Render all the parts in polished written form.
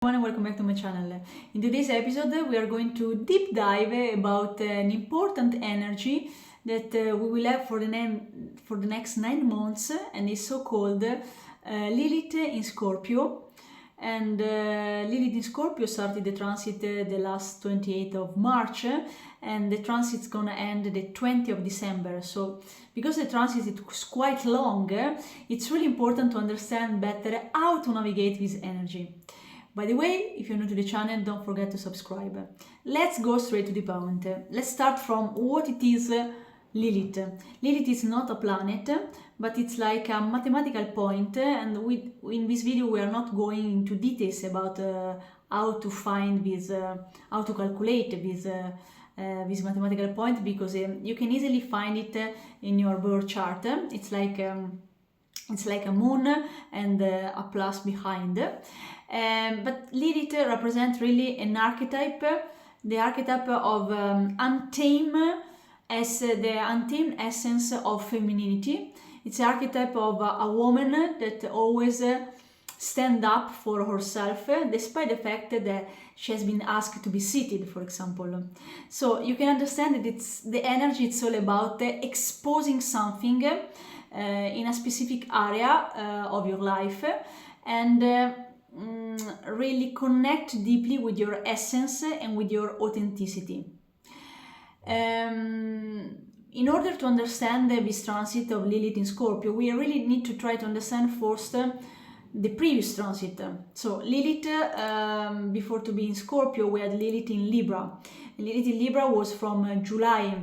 And welcome back to my channel. In today's episode we are going to deep dive about an important energy that we will have for the next 9 months, and is so called Lilith in Scorpio. And Lilith in Scorpio started the transit the last 28th of March, and the transit is gonna end the 20th of December. So because the transit is quite long, it's really important to understand better how to navigate this energy. By the way, if you're new to the channel, don't forget to subscribe. Let's go straight to the point. Let's start from what it is Lilith. Lilith is not a planet, but it's like a mathematical point, and in this video we are not going into details about how to find this, how to calculate this mathematical point, because you can easily find it in your birth chart. It's like a moon and a plus behind. But Lilith represents really an archetype, the archetype of untamed, as the untamed essence of femininity. It's the archetype of a woman that always stands up for herself, despite the fact that she has been asked to be seated, for example. So you can understand that it's the energy. It's all about exposing something in a specific area of your life, and really connect deeply with your essence and with your authenticity. In order to understand this transit of Lilith in Scorpio, we really need to try to understand first the previous transit. So Lilith, before to be in Scorpio, we had Lilith in Libra. Lilith in Libra was from July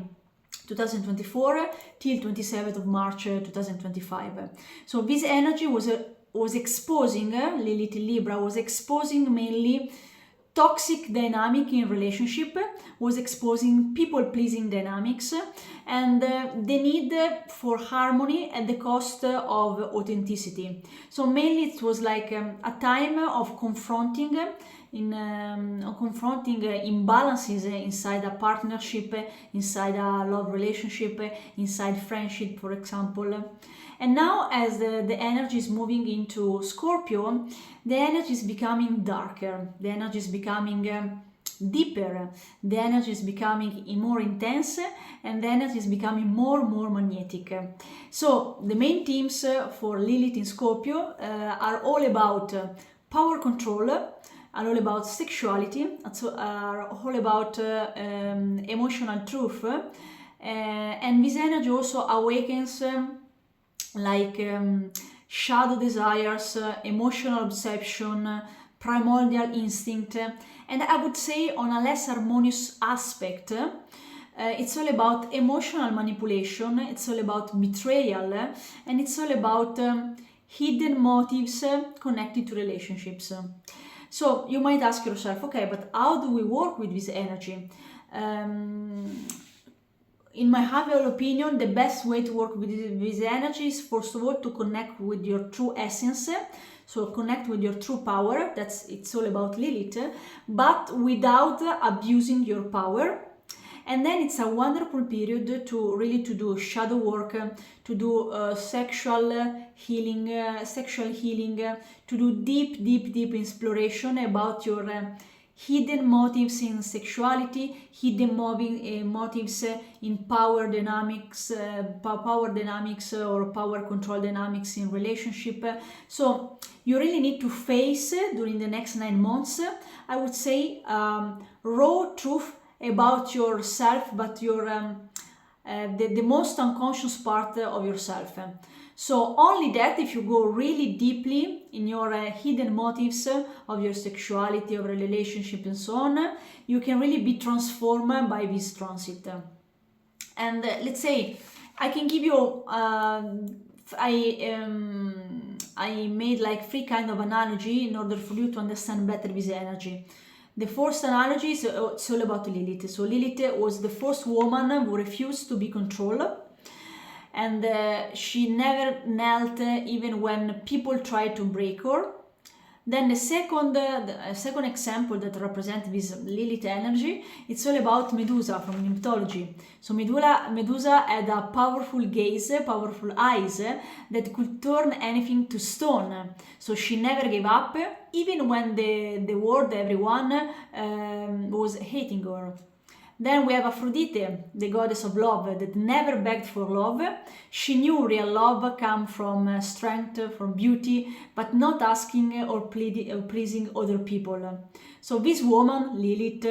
2024 till 27th of March 2025. So this energy was exposing, Lilith in Libra was exposing mainly toxic dynamic in relationship, was exposing people-pleasing dynamics, and the need for harmony at the cost of authenticity. So mainly it was like a time of confronting imbalances inside a partnership, inside a love relationship, inside friendship, for example. And now, as the energy is moving into Scorpio, the energy is becoming darker, the energy is becoming deeper, the energy is becoming more intense, and the energy is becoming more magnetic. So the main themes for Lilith in Scorpio are all about power control, are all about sexuality, are all about emotional truth, and this energy also awakens shadow desires, emotional obsession, primordial instinct, and I would say on a less harmonious aspect, it's all about emotional manipulation, it's all about betrayal, and it's all about hidden motives connected to relationships. So you might ask yourself, okay, but how do we work with this energy? In my humble opinion, the best way to work with this energy is first of all to connect with your true essence, so connect with your true power. It's all about Lilith, but without abusing your power. And then it's a wonderful period to really to do shadow work, to do sexual healing, to do deep exploration about your hidden motives in sexuality, hidden motives in power dynamics or power control dynamics in relationship. So you really need to face during the next 9 months, I would say, raw truth about yourself, but your the most unconscious part of yourself. So only that, if you go really deeply in your hidden motives of your sexuality, of a relationship, and so on, you can really be transformed by this transit. And let's say I can give you I made like 3 kind of analogy in order for you to understand better this energy. The first analogy is it's all about Lilith. So Lilith was the first woman who refused to be controlled, and she never knelt even when people tried to break her. Then the second example that represents this Lilith energy, it's all about Medusa from mythology. So Medusa had a powerful gaze, powerful eyes that could turn anything to stone. So she never gave up, even when the world, everyone was hating her. Then we have Aphrodite, the goddess of love, that never begged for love. She knew real love comes from strength, from beauty, but not asking or pleasing other people. So this woman, Lilith,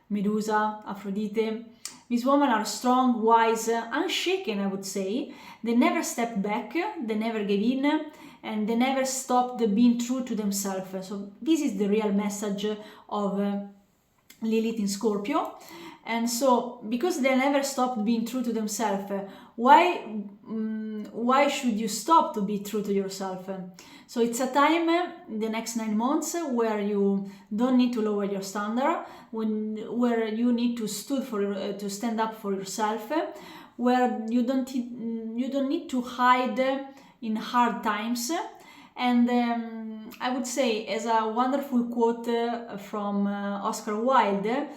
Medusa, Aphrodite, these women are strong, wise, unshaken, I would say. They never stepped back, they never gave in, and they never stopped being true to themselves. So this is the real message of Lilith in Scorpio. And so, because they never stopped being true to themselves, why should you stop to be true to yourself? So it's a time, the next 9 months, where you don't need to lower your standard, where you need to stand up for yourself, where you don't need to hide in hard times. And I would say, as a wonderful quote from Oscar Wilde,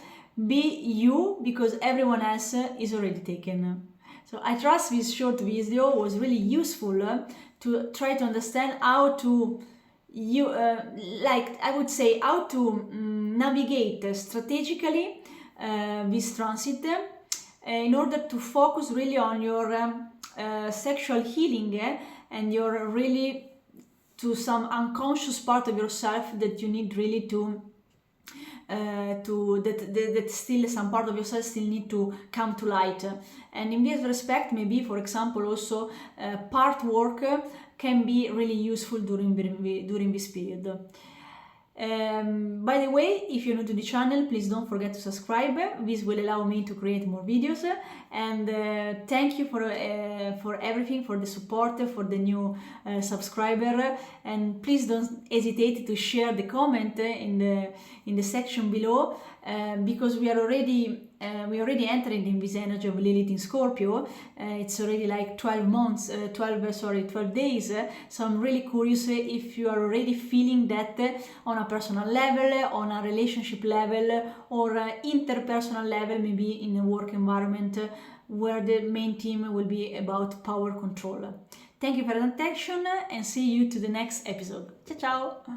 be you, because everyone else is already taken. So I trust this short video was really useful to try to understand how to how to navigate strategically this transit in order to focus really on your sexual healing and your really to some unconscious part of yourself that you need really to that still some part of yourself still need to come to light. And in this respect, maybe for example also part work can be really useful during this period. By the way, if you're new to the channel, please don't forget to subscribe. This will allow me to create more videos, and thank you for everything, for the support, for the new subscriber, and please don't hesitate to share the comment in the section below, because we already entering in this energy of Lilith in Scorpio. It's already like 12 days. So I'm really curious if you are already feeling that on a personal level, on a relationship level, or interpersonal level, maybe in a work environment where the main theme will be about power control. Thank you for your attention, and see you to the next episode. Ciao ciao!